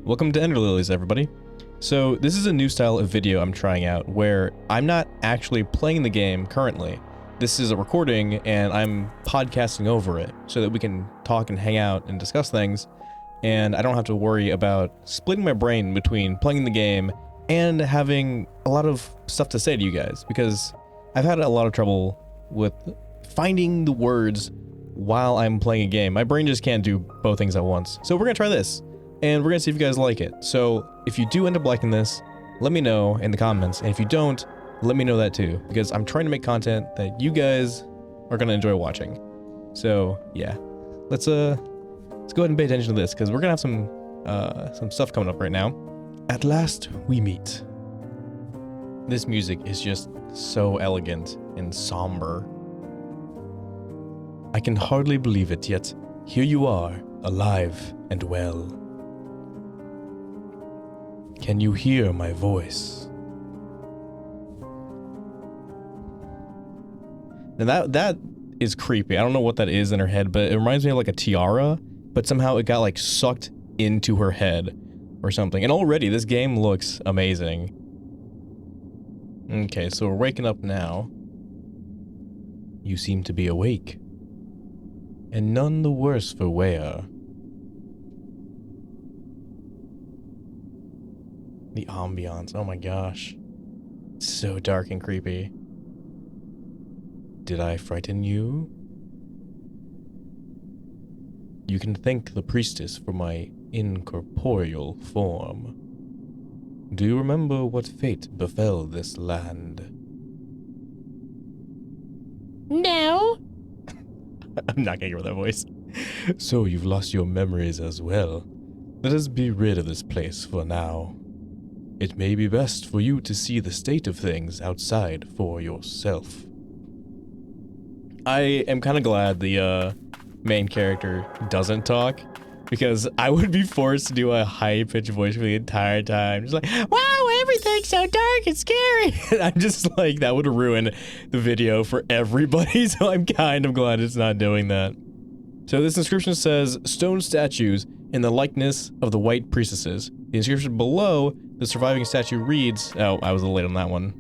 Welcome to Ender Lilies, everybody. So this is a new style of video I'm trying out where I'm not actually playing the game currently. This is a recording and I'm podcasting over it so that we can talk and hang out and discuss things, and I don't have to worry about splitting my brain between playing the game and having a lot of stuff to say to you guys, because I've had a lot of trouble with finding the words while I'm playing a game. My brain just can't do both things at once. So we're gonna try this, and we're gonna see if you guys like it. So if you do end up liking this, let me know in the comments, and if you don't, let me know that too, because I'm trying to make content that you guys are gonna enjoy watching. So yeah, let's go ahead and pay attention to this, because we're gonna have some stuff coming up right now. At last we meet. This music is just so elegant and somber. I can hardly believe it, yet here you are, alive and well. Can you hear my voice? Now that is creepy. I don't know what that is in her head, but it reminds me of like a tiara, but somehow it got like sucked into her head or something. And already this game looks amazing. Okay, so we're waking up now. You seem to be awake. And none the worse for wear. The ambiance, oh my gosh. It's so dark and creepy. Did I frighten you? You can thank the priestess for my incorporeal form. Do you remember what fate befell this land? No. I'm not gonna give her that voice. So you've lost your memories as well. Let us be rid of this place for now. It may be best for you to see the state of things outside for yourself. I am kind of glad the main character doesn't talk, because I would be forced to do a high-pitched voice for the entire time. Just like, wow, everything's so dark and scary. And I'm just like, that would ruin the video for everybody, so I'm kind of glad it's not doing that. So this inscription says, stone statues in the likeness of the white priestesses. The inscription below the surviving statue reads, oh, I was a little late on that one.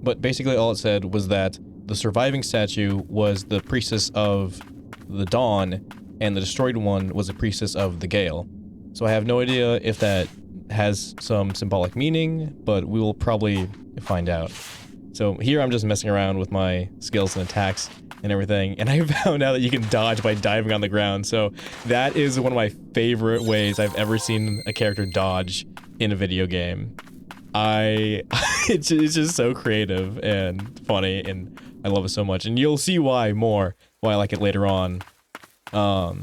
But basically all it said was that the surviving statue was the priestess of the dawn, and the destroyed one was a priestess of the gale. So I have no idea if that has some symbolic meaning, but we will probably find out. So here I'm just messing around with my skills and attacks and everything, and I found out that you can dodge by diving on the ground. So that is one of my favorite ways I've ever seen a character dodge in a video game. It's just so creative and funny, and I love it so much, and you'll see why I like it later on. But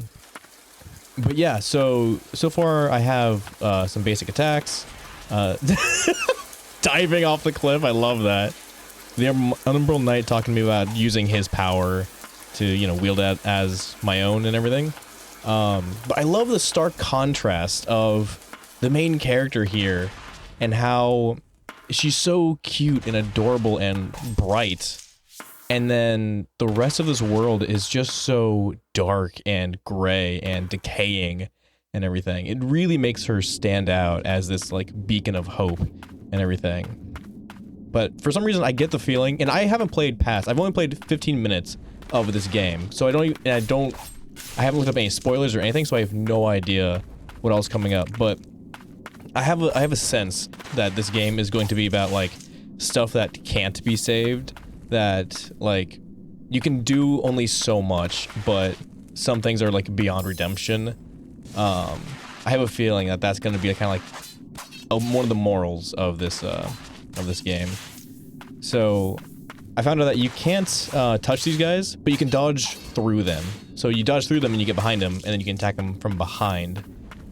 yeah, so far I have some basic attacks. Diving off the cliff, I love that. The Umbral Knight talking to me about using his power to, you know, wield that as my own and everything. But I love the stark contrast of the main character here and how she's so cute and adorable and bright. And then the rest of this world is just so dark and gray and decaying and everything. It really makes her stand out as this like beacon of hope and everything. But for some reason I get the feeling, and I haven't played past, I've only played 15 minutes of this game. So I haven't looked up any spoilers or anything, so I have no idea what else is coming up. But I have a sense that this game is going to be about like stuff that can't be saved. That like you can do only so much, but some things are like beyond redemption. I have a feeling that that's going to be kind of like one of the morals of this game. So I found out that you can't touch these guys, but you can dodge through them. So you dodge through them and you get behind them, and then you can attack them from behind.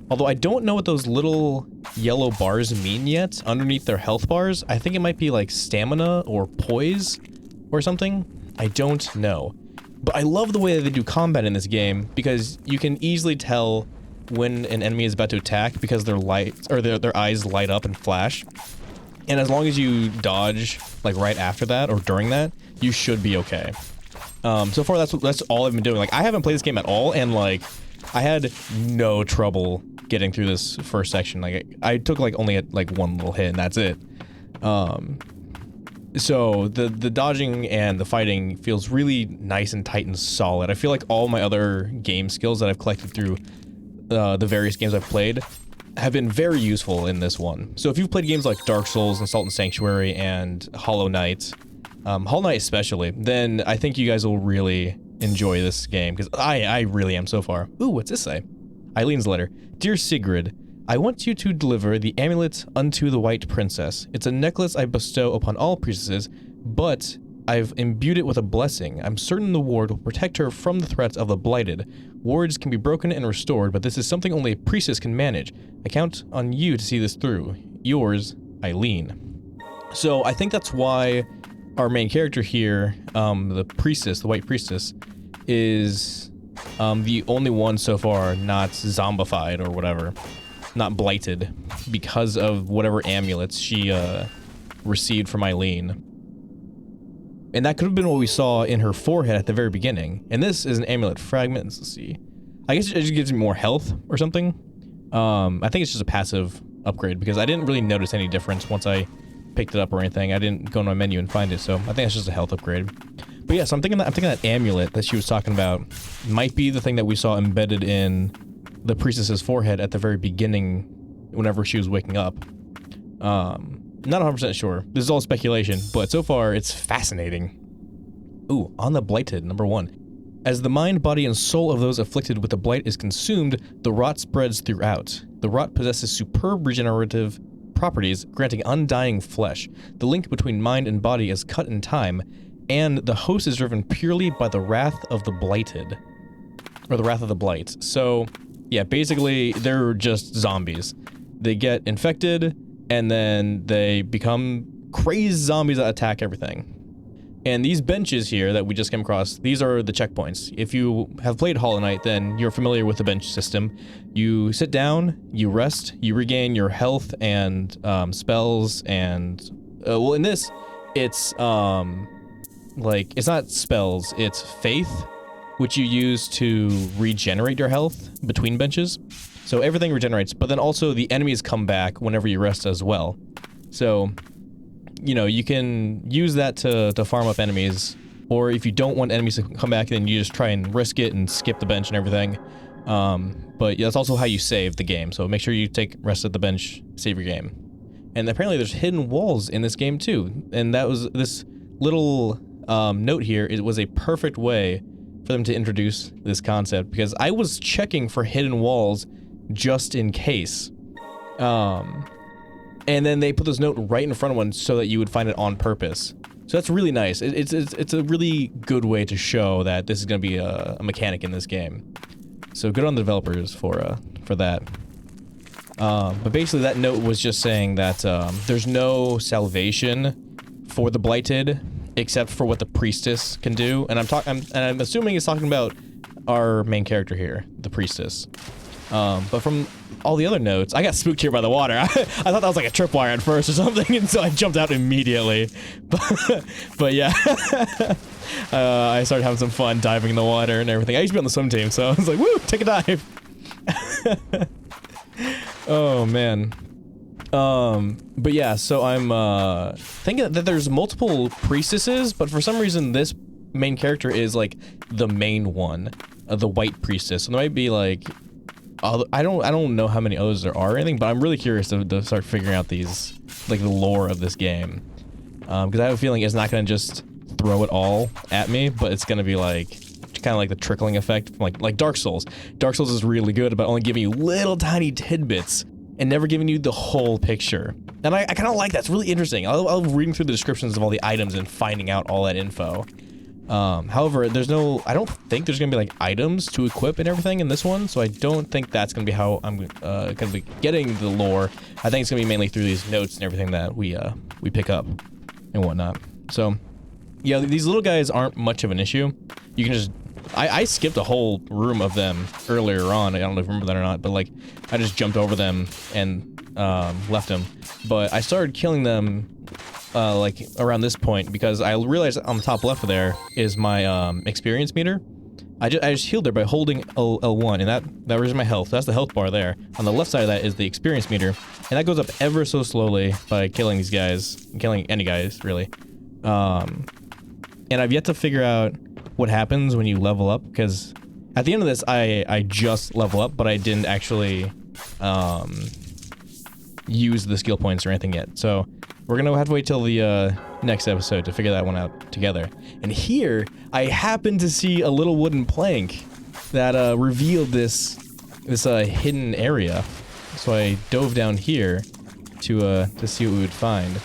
Although I don't know what those little yellow bars mean yet underneath their health bars. I think it might be like stamina or poise or something. I don't know. But I love the way that they do combat in this game, because you can easily tell when an enemy is about to attack because their eyes light up and flash. And as long as you dodge like right after that or during that, you should be okay. So far that's all I've been doing. Like I haven't played this game at all, and like I had no trouble getting through this first section. Like I took like only like one little hit and that's it. So the dodging and the fighting feels really nice and tight and solid. I feel like all my other game skills that I've collected through the various games I've played have been very useful in this one. So if you've played games like Dark Souls, Assault and Sanctuary, and Hollow Knight, Hollow Knight especially, then I think you guys will really enjoy this game, because I really am so far. Ooh, what's this say? Eileen's letter. Dear Siegrid, I want you to deliver the amulet unto the White Princess. It's a necklace I bestow upon all priestesses, but I've imbued it with a blessing. I'm certain the ward will protect her from the threats of the Blighted. Wards can be broken and restored, but this is something only a priestess can manage. I count on you to see this through. Yours, Eileen. So I think that's why our main character here, the priestess, the White Priestess, is the only one so far not zombified or whatever. Not blighted, because of whatever amulets she received from Eileen. And that could have been what we saw in her forehead at the very beginning. And this is an amulet fragment. Let's see. I guess it just gives me more health or something. I think it's just a passive upgrade, because I didn't really notice any difference once I picked it up or anything. I didn't go in my menu and find it, so I think it's just a health upgrade. But yeah, so I'm thinking that amulet that she was talking about might be the thing that we saw embedded in the priestess's forehead at the very beginning whenever she was waking up. Not 100% sure. This is all speculation, but so far it's fascinating. Ooh, on the Blighted, number 1. As the mind, body, and soul of those afflicted with the blight is consumed, the rot spreads throughout. The rot possesses superb regenerative properties, granting undying flesh. The link between mind and body is cut in time, and the host is driven purely by the wrath of the blighted. Or the wrath of the blight. So, yeah, basically, they're just zombies. They get infected, and then they become crazed zombies that attack everything. And these benches here that we just came across, these are the checkpoints. If you have played Hollow Knight, then you're familiar with the bench system. You sit down, you rest, you regain your health and spells, and well, in this, it's like, it's not spells, it's faith, which you use to regenerate your health between benches. So everything regenerates, but then also the enemies come back whenever you rest as well. So, you know, you can use that to farm up enemies, or if you don't want enemies to come back, then you just try and risk it and skip the bench and everything. But that's also how you save the game, so make sure you take rest at the bench, save your game. And apparently there's hidden walls in this game too, and that was this little note here. It was a perfect way for them to introduce this concept, because I was checking for hidden walls just in case. And then they put this note right in front of one so that you would find it on purpose. So that's really nice. It's a really good way to show that this is going to be a mechanic in this game. So good on the developers for that. But basically that note was just saying that there's no salvation for the blighted except for what the priestess can do. And I'm assuming it's talking about our main character here, the priestess. But from all the other notes, I got spooked here by the water. I thought that was like a tripwire at first or something, and so I jumped out immediately. But yeah, I started having some fun diving in the water and everything. I used to be on the swim team, so I was like, woo, take a dive. Oh, man. But yeah, so I'm thinking that there's multiple priestesses, but for some reason this main character is like the main one, the White Priestess. So there might be like, I don't know how many others there are or anything, but I'm really curious to start figuring out these, like, the lore of this game. Because I have a feeling it's not going to just throw it all at me, but it's going to be like, kind of like the trickling effect, like Dark Souls. Dark Souls is really good about only giving you little tiny tidbits and never giving you the whole picture. And I kind of like that. It's really interesting. I love reading through the descriptions of all the items and finding out all that info. However, I don't think there's gonna be like items to equip and everything in this one, so I don't think that's gonna be how I'm gonna be getting the lore. I think it's gonna be mainly through these notes and everything that we pick up and whatnot. So yeah, these little guys aren't much of an issue. You can just I skipped a whole room of them earlier on. I don't know if you remember that or not, but like I just jumped over them and left them. But I started killing them like around this point because I realized on the top left there is my experience meter. I just healed her by holding L1, and that raises my health. That's the health bar there. On the left side of that is the experience meter, and that goes up ever so slowly by killing these guys, killing any guys, really. And I've yet to figure out what happens when you level up, because at the end of this, I just level up, but I didn't actually use the skill points or anything yet. So we're gonna have to wait till the next episode to figure that one out together. And here, I happened to see a little wooden plank that revealed this hidden area. So I dove down here to see what we would find.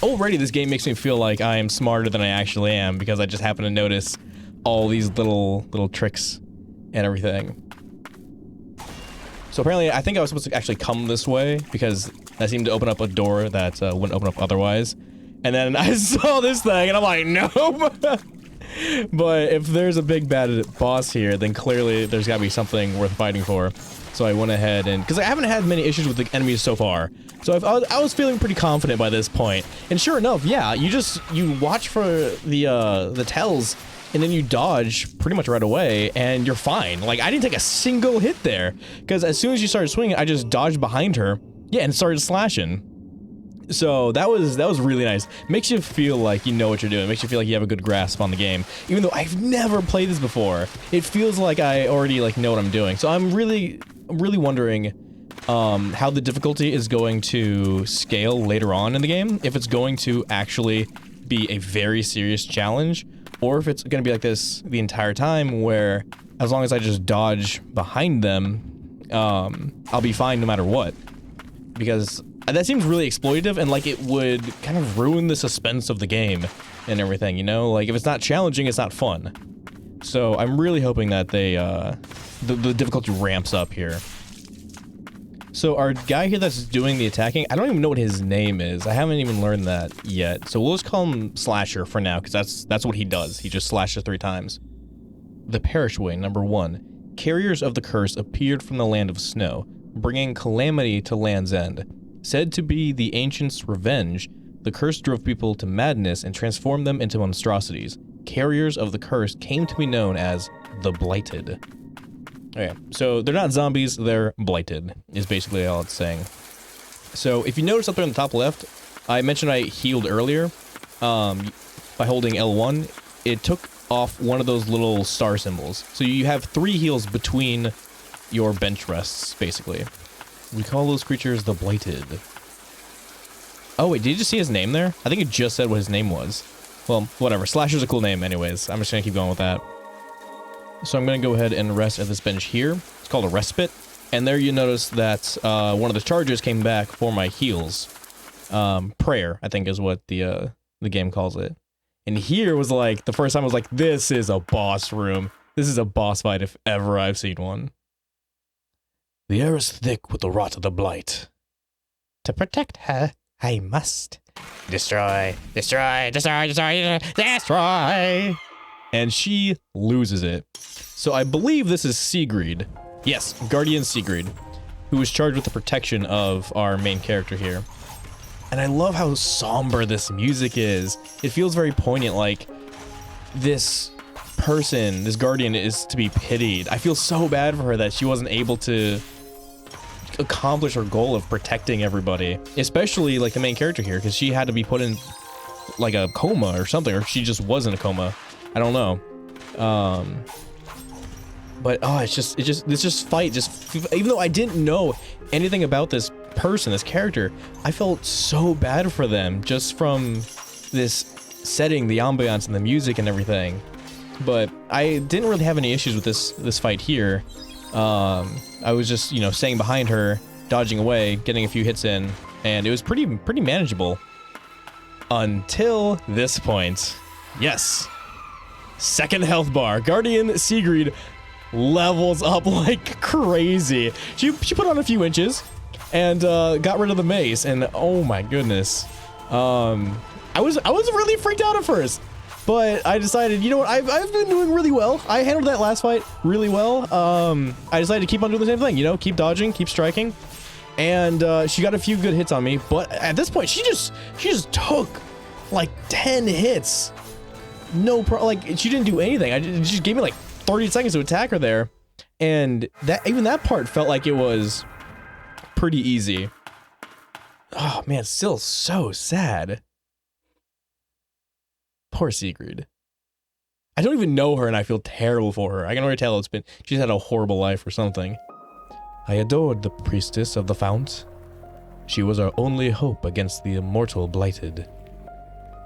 Already, this game makes me feel like I am smarter than I actually am, because I just happen to notice all these little tricks and everything. So apparently, I think I was supposed to actually come this way, because that seemed to open up a door that wouldn't open up otherwise. And then I saw this thing, and I'm like, nope! But if there's a big bad boss here, then clearly there's gotta be something worth fighting for. So I went ahead and... because I haven't had many issues with the enemies so far. So I was feeling pretty confident by this point. And sure enough, yeah, you watch for the tells, and then you dodge pretty much right away, and you're fine. Like, I didn't take a single hit there, because as soon as you started swinging, I just dodged behind her, yeah, and started slashing. So that was really nice. Makes you feel like you know what you're doing. Makes you feel like you have a good grasp on the game. Even though I've never played this before, it feels like I already know what I'm doing. So I'm really wondering how the difficulty is going to scale later on in the game. If it's going to actually be a very serious challenge, or if it's going to be like this the entire time, where as long as I just dodge behind them, I'll be fine no matter what. Because that seems really exploitative, and like it would kind of ruin the suspense of the game and everything, you know? Like, if it's not challenging, it's not fun. So I'm really hoping that they, the difficulty ramps up here. So our guy here that's doing the attacking, I don't even know what his name is. I haven't even learned that yet. So we'll just call him Slasher for now, because that's what he does. He just slashes 3 times. The Perishway, number 1. Carriers of the curse appeared from the land of snow, bringing calamity to Land's End. Said to be the ancients' revenge, the curse drove people to madness and transformed them into monstrosities. Carriers of the curse came to be known as the Blighted. Okay, so they're not zombies, they're blighted, is basically all it's saying. So if you notice up there on the top left, I mentioned I healed earlier by holding L1. It took off one of those little star symbols. So you have 3 heals between your bench rests, basically. We call those creatures the Blighted. Oh wait, did you just see his name there? I think it just said what his name was. Well, whatever. Slasher's a cool name anyways. I'm just gonna keep going with that. So I'm gonna go ahead and rest at this bench here. It's called a respite. And there you notice that one of the charges came back for my heals. Prayer, I think is what the game calls it. And here was like, the first time I was like, this is a boss room. This is a boss fight if ever I've seen one. The air is thick with the rot of the blight. To protect her, I must destroy, destroy, destroy, destroy, destroy. And she loses it. So I believe this is Siegrid. Yes, Guardian Siegrid, who is charged with the protection of our main character here. And I love how somber this music is. It feels very poignant, like this person, this Guardian, is to be pitied. I feel so bad for her that she wasn't able to accomplish her goal of protecting everybody, especially like the main character here, because she had to be put in like a coma or something, or she just was in a coma. I don't know. But oh, this fight even though I didn't know anything about this person, this character, I felt so bad for them just from this setting, the ambiance and the music and everything. But I didn't really have any issues with this fight here. I was just, you know, staying behind her, dodging away, getting a few hits in, and it was pretty manageable. Until this point. Yes. Second health bar. Guardian Siegrid levels up like crazy. She put on a few inches and got rid of the mace, and oh my goodness. I was really freaked out at first. But I decided, you know what, I've been doing really well. I handled that last fight really well. I decided to keep on doing the same thing, you know, keep dodging, keep striking. And she got a few good hits on me, but at this point, she just took like 10 hits. No problem, like, she didn't do anything. She just gave me like 30 seconds to attack her there. And even that part felt like it was pretty easy. Oh man, still so sad. Poor Siegrid. I don't even know her and I feel terrible for her. I can already tell she's had a horrible life or something. I adored the priestess of the fount. She was our only hope against the immortal blighted.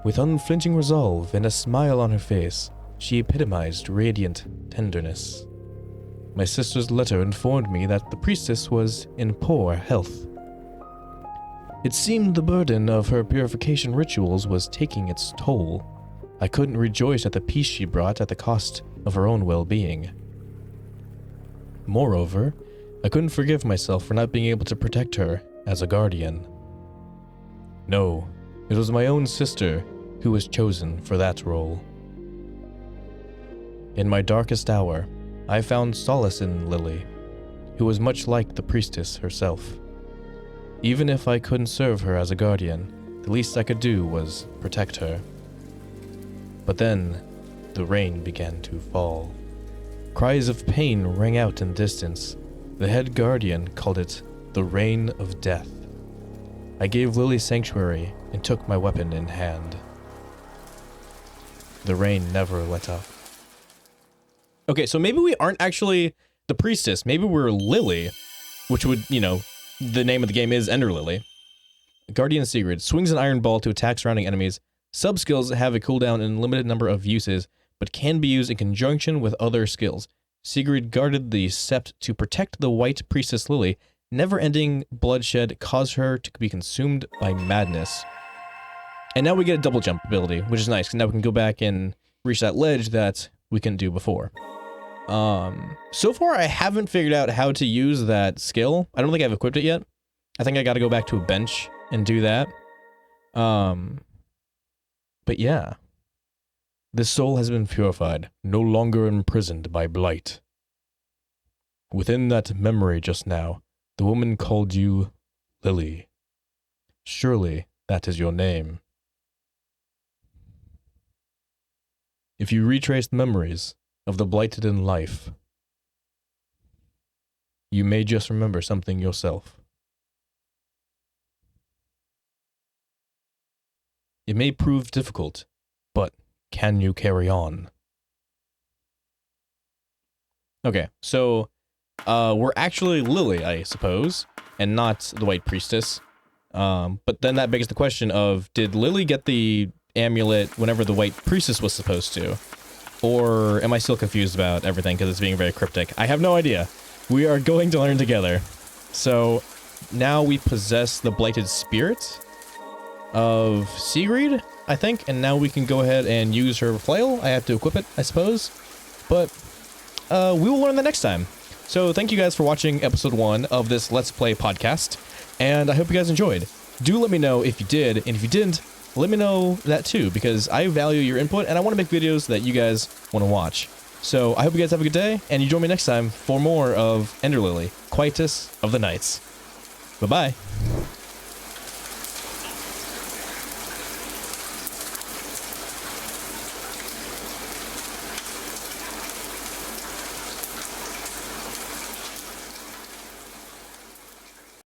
With unflinching resolve and a smile on her face, she epitomized radiant tenderness. My sister's letter informed me that the priestess was in poor health. It seemed the burden of her purification rituals was taking its toll. I couldn't rejoice at the peace she brought at the cost of her own well-being. Moreover, I couldn't forgive myself for not being able to protect her as a guardian. No, it was my own sister who was chosen for that role. In my darkest hour, I found solace in Lily, who was much like the priestess herself. Even if I couldn't serve her as a guardian, the least I could do was protect her. But then, the rain began to fall. Cries of pain rang out in the distance. The head guardian called it the rain of death. I gave Lily sanctuary and took my weapon in hand. The rain never let up. Okay, so maybe we aren't actually the priestess. Maybe we're Lily, which would, the name of the game is Ender Lily. Guardian Siegrid swings an iron ball to attack surrounding enemies. Sub-skills have a cooldown and a limited number of uses, but can be used in conjunction with other skills. Siegrid guarded the sept to protect the white priestess Lily. Never-ending bloodshed caused her to be consumed by madness. And now we get a double jump ability, which is nice, because now we can go back and reach that ledge that we couldn't do before. So far I haven't figured out how to use that skill. I don't think I've equipped it yet. I think I gotta go back to a bench and do that. But yeah. This soul has been purified, no longer imprisoned by blight. Within that memory just now, the woman called you Lily. Surely that is your name. If you retrace the memories of the blighted in life, you may just remember something yourself. It may prove difficult, but can you carry on? Okay, so we're actually Lily, I suppose, and not the white priestess. But then that begs the question of, did Lily get the amulet whenever the white priestess was supposed to? Or am I still confused about everything because it's being very cryptic? I have no idea. We are going to learn together. So now we possess the blighted spirit of Siegrid, I think, and now we can go ahead and use her flail. I have to equip it, I suppose, but we will learn that next time. So thank you guys for watching episode 1 of this Let's Play podcast, and I hope you guys enjoyed. Do let me know if you did, and if you didn't, let me know that too, because I value your input, and I want to make videos that you guys want to watch. So I hope you guys have a good day, and you join me next time for more of Ender Lily, Quietus of the Nights. Bye-bye.